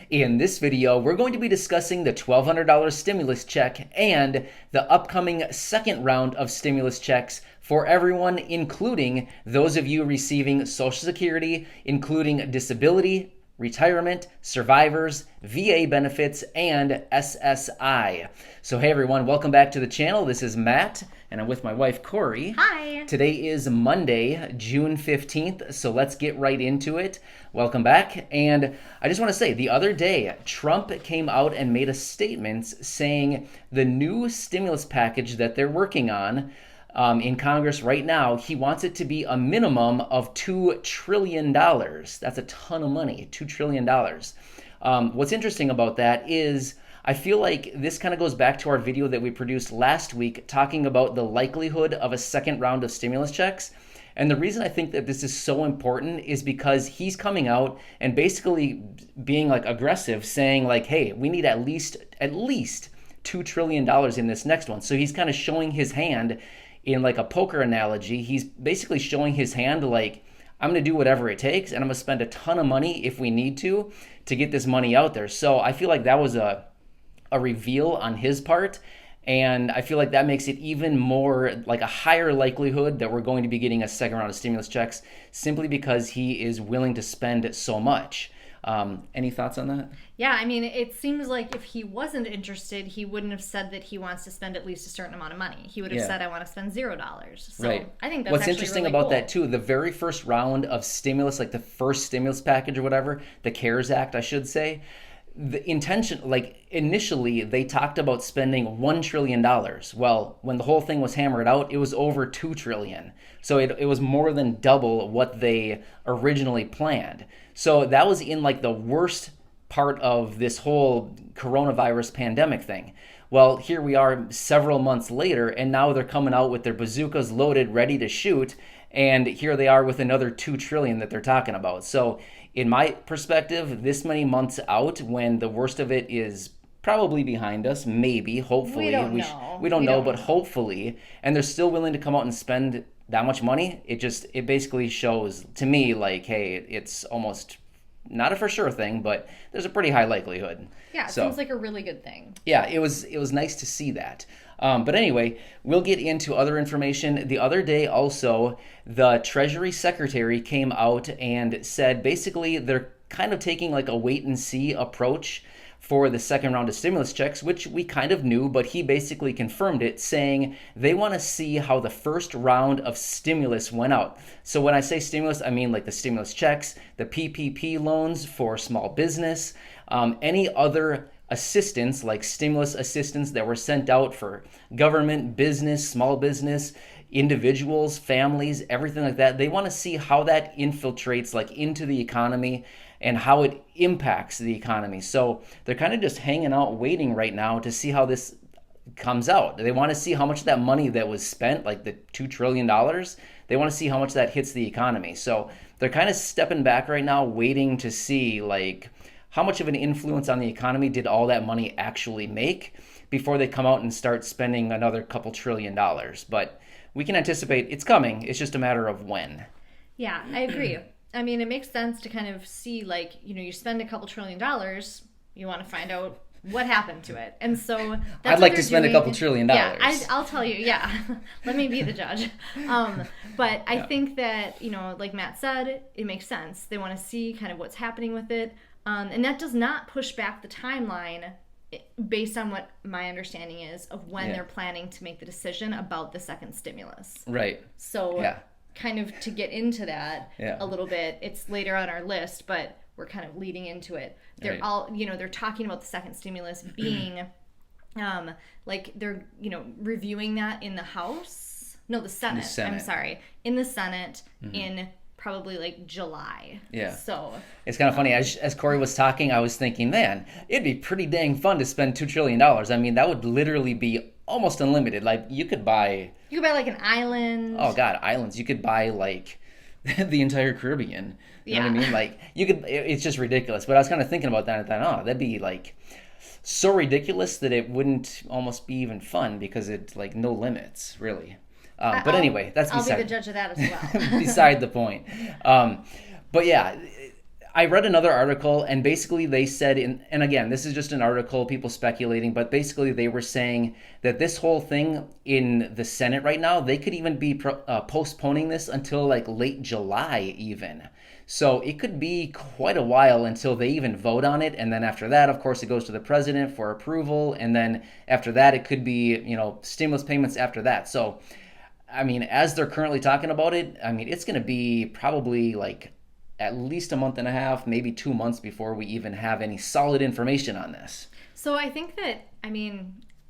In this video, we're going to be discussing the $1,200 stimulus check and the upcoming second round of stimulus checks for everyone, including those of you receiving Social Security, including disability, retirement, survivors, VA benefits, and SSI. So hey everyone, welcome back to the channel. This is Matt, and I'm with my wife, Corey. Hi. Today is Monday, June 15th, so let's get right into it. Welcome back. And I just want to say, the other day, Trump came out and made a statement saying the new stimulus package that they're working on in Congress right now, he wants it to be a minimum of $2 trillion. That's a ton of money, $2 trillion. What's interesting about that is I feel like this kind of goes back to our video that we produced last week talking about the likelihood of a second round of stimulus checks. And the reason I think that this is so important is because he's coming out and basically being like aggressive, saying like, hey, we need at least $2 trillion in this next one. So he's kind of showing his hand in like a poker analogy. He's basically showing his hand like, I'm going to do whatever it takes, and I'm going to spend a ton of money if we need to get this money out there. So I feel like that was a reveal on his part, and I feel like that makes it even more like a higher likelihood that we're going to be getting a second round of stimulus checks simply because he is willing to spend so much. Any thoughts on that? Yeah, I mean, it seems like if he wasn't interested, he wouldn't have said that he wants to spend at least a certain amount of money. He would have said, I want to spend $0. So right. I think that's what's actually interesting really about cool. that too, the very first round of stimulus, like the first stimulus package or whatever, the CARES Act, I should say, the intention, like initially they talked about spending $1 trillion. Well, when the whole thing was hammered out, it was over $2 trillion. So it was more than double what they originally planned. So that was in like the worst part of this whole coronavirus pandemic thing. Well, here we are several months later, and now they're coming out with their bazookas loaded, ready to shoot. And here they are with another $2 trillion that they're talking about. So in my perspective, this many months out, when the worst of it is probably behind us, maybe, hopefully. We don't know. We don't know, but hopefully. And they're still willing to come out and spend that much money. It basically shows to me like, hey, it's almost not a for sure thing, but there's a pretty high likelihood. Yeah, it seems like a really good thing. Yeah, it was nice to see that. But anyway, we'll get into other information. The other day also, the Treasury Secretary came out and said basically they're kind of taking like a wait and see approach for the second round of stimulus checks, which we kind of knew, but he basically confirmed it, saying they want to see how the first round of stimulus went out. So when I say stimulus, I mean like the stimulus checks, the PPP loans for small business, any other assistance like stimulus assistance that were sent out for government, business, small business, individuals, families, everything like that. They want to see how that infiltrates like into the economy and how it impacts the economy. So they're kind of just hanging out waiting right now to see how this comes out. They want to see how much of that money that was spent, like the $2 trillion, they want to see how much that hits the economy. So they're kind of stepping back right now waiting to see like how much of an influence on the economy did all that money actually make before they come out and start spending another couple $1 trillion. But we can anticipate it's coming. It's just a matter of when. Yeah, I agree. I mean, it makes sense to kind of see, like, you spend a couple $1 trillion, you want to find out what happened to it. And so that's I'd like to spend a couple $1 trillion. Yeah, I'll tell you, yeah. Let me be the judge. But I think that, like Matt said, it makes sense. They want to see kind of what's happening with it. And that does not push back the timeline based on what my understanding is of when they're planning to make the decision about the second stimulus. Right. So kind of to get into that a little bit, it's later on our list, but we're kind of leading into it. They're all, they're talking about the second stimulus being like they're, reviewing that in the House. No, the Senate. I'm sorry. In the Senate in probably like July. Yeah. So it's kind of funny. As Corey was talking, I was thinking, man, it'd be pretty dang fun to spend $2 trillion. I mean, that would literally be almost unlimited. Like you could buy like an island. Oh God, islands. You could buy like the entire Caribbean. You know what I mean? Like you could. It's just ridiculous. But I was kind of thinking about that and thought, that'd be like so ridiculous that it wouldn't almost be even fun because it's like no limits, really. But anyway, that's I'll be the judge of that as well. beside the point. But yeah, I read another article, and basically they said, and again, this is just an article, people speculating, but basically they were saying that this whole thing in the Senate right now, they could even be postponing this until like late July even. So it could be quite a while until they even vote on it. And then after that, of course, it goes to the president for approval. And then after that, it could be, stimulus payments after that. So, I mean, as they're currently talking about it, I mean, it's going to be probably like at least a month and a half, maybe 2 months before we even have any solid information on this. So I think that,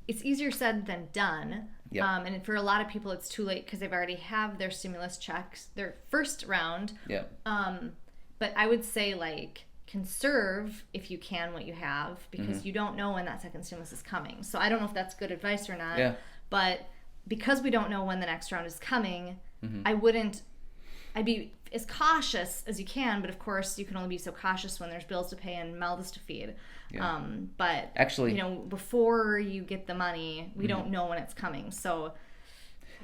it's easier said than done. Yep. And for a lot of people, it's too late because they've already have their stimulus checks, their first round. Yep. But I would say, like, conserve, if you can, what you have, because you don't know when that second stimulus is coming. So I don't know if that's good advice or not. Yeah. But because we don't know when the next round is coming, I'd be as cautious as you can, but of course you can only be so cautious when there's bills to pay and mouths to feed. Yeah. But actually, before you get the money, we don't know when it's coming. So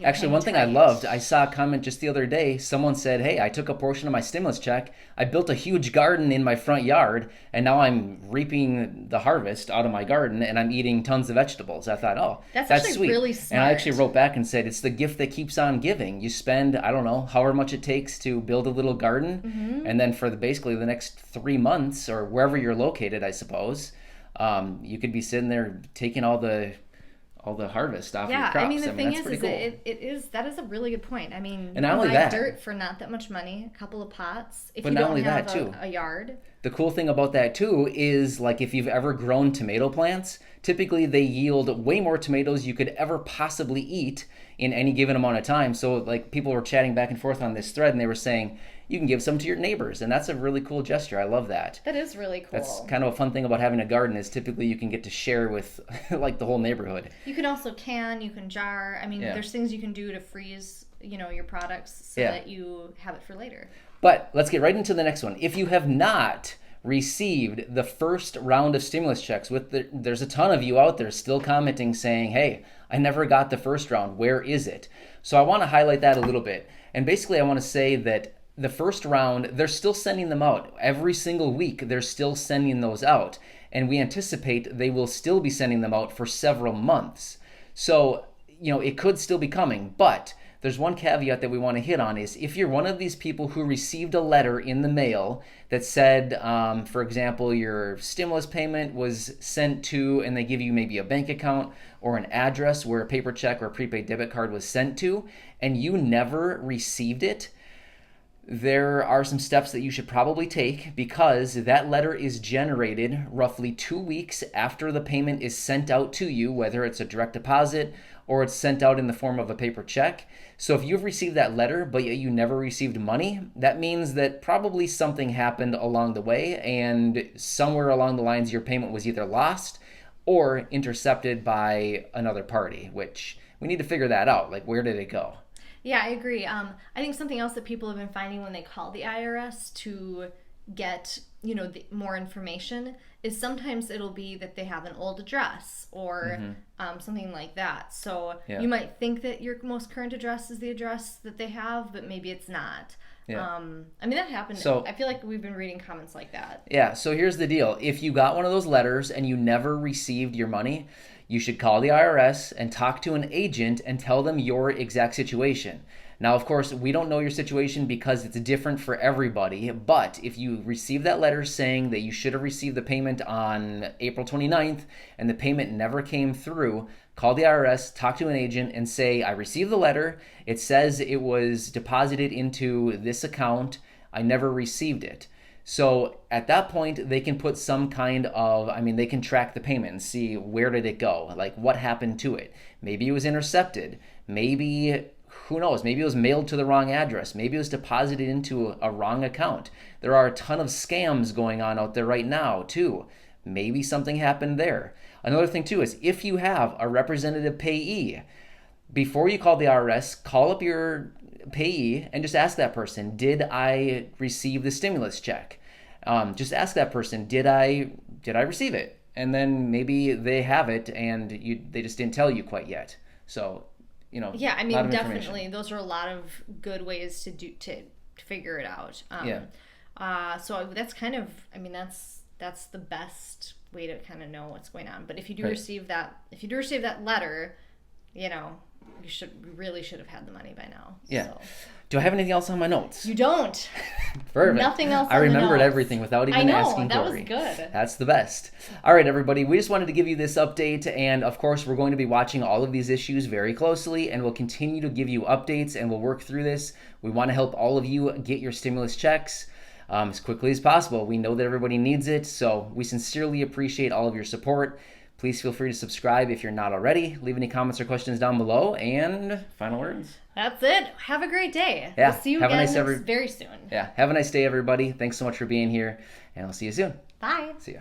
actually, one thing I loved, I saw a comment just the other day. Someone said, hey, I took a portion of my stimulus check. I built a huge garden in my front yard, and now I'm reaping the harvest out of my garden, and I'm eating tons of vegetables. I thought, oh, that's sweet. Really smart. And I actually wrote back and said, it's the gift that keeps on giving. You spend, I don't know, however much it takes to build a little garden, and then for basically the next 3 months, or wherever you're located, I suppose, you could be sitting there taking all the harvest off your crops. Yeah, the thing is that is a really good point. And not only that, dirt for not that much money, a couple of pots. If but you not don't only have that too, a yard. The cool thing about that too is, like, if you've ever grown tomato plants, typically they yield way more tomatoes you could ever possibly eat in any given amount of time. So, like, people were chatting back and forth on this thread, and they were saying you can give some to your neighbors, and that's a really cool gesture. I love that. That is really cool. That's kind of a fun thing about having a garden, is typically you can get to share with like the whole neighborhood. You can also you can jar. There's things you can do to freeze, your products so that you have it for later. But let's get right into the next one. If you have not received the first round of stimulus checks, there's a ton of you out there still commenting saying, hey, I never got the first round. Where is it? So I want to highlight that a little bit. And basically I want to say that the first round, they're still sending them out. Every single week, they're still sending those out. And we anticipate they will still be sending them out for several months. So, it could still be coming. But there's one caveat that we want to hit on, is if you're one of these people who received a letter in the mail that said, for example, your stimulus payment was sent to, and they give you maybe a bank account or an address where a paper check or a prepaid debit card was sent to, and you never received it, there are some steps that you should probably take, because that letter is generated roughly 2 weeks after the payment is sent out to you, whether it's a direct deposit or it's sent out in the form of a paper check. So if you've received that letter but yet you never received money, that means that probably something happened along the way, and somewhere along the lines your payment was either lost or intercepted by another party, which we need to figure that out. Like, where did it go? Yeah, I agree. I think something else that people have been finding when they call the IRS to get, more information is sometimes it'll be that they have an old address or something like that. So you might think that your most current address is the address that they have, but maybe it's not. Yeah. That happened. So, I feel like we've been reading comments like that. Yeah, so here's the deal. If you got one of those letters and you never received your money, you should call the IRS and talk to an agent and tell them your exact situation. Now, of course, we don't know your situation because it's different for everybody, but if you receive that letter saying that you should have received the payment on April 29th and the payment never came through, call the IRS, talk to an agent, and say, I received the letter. It says it was deposited into this account. I never received it. So at that point, they can put some kind of, they can track the payment and see where did it go, like what happened to it. Maybe it was intercepted. Maybe, who knows, maybe it was mailed to the wrong address. Maybe it was deposited into a wrong account. There are a ton of scams going on out there right now, too. Maybe something happened there. Another thing, too, is if you have a representative payee, before you call the IRS, call up your payee and just ask that person, did I receive the stimulus check? Just ask that person, did I receive it? And then maybe they have it and they just didn't tell you quite yet. So, yeah, definitely those are a lot of good ways to figure it out. So that's kind of, I mean, that's the best way to kind of know what's going on. But if you do receive that letter, you really should have had the money by now. Yeah. So. Do I have anything else on my notes? You don't. Perfect. Nothing else. I remembered everything without even asking that Corey. Was good. That's the best. All right, everybody. We just wanted to give you this update, and of course, we're going to be watching all of these issues very closely, and we'll continue to give you updates, and we'll work through this. We want to help all of you get your stimulus checks as quickly as possible. We know that everybody needs it, so we sincerely appreciate all of your support. Please feel free to subscribe if you're not already. Leave any comments or questions down below. And final words? That's it. Have a great day. Yeah. We'll see you again very soon. Yeah. Have a nice day, everybody. Thanks so much for being here, and I'll see you soon. Bye. See ya.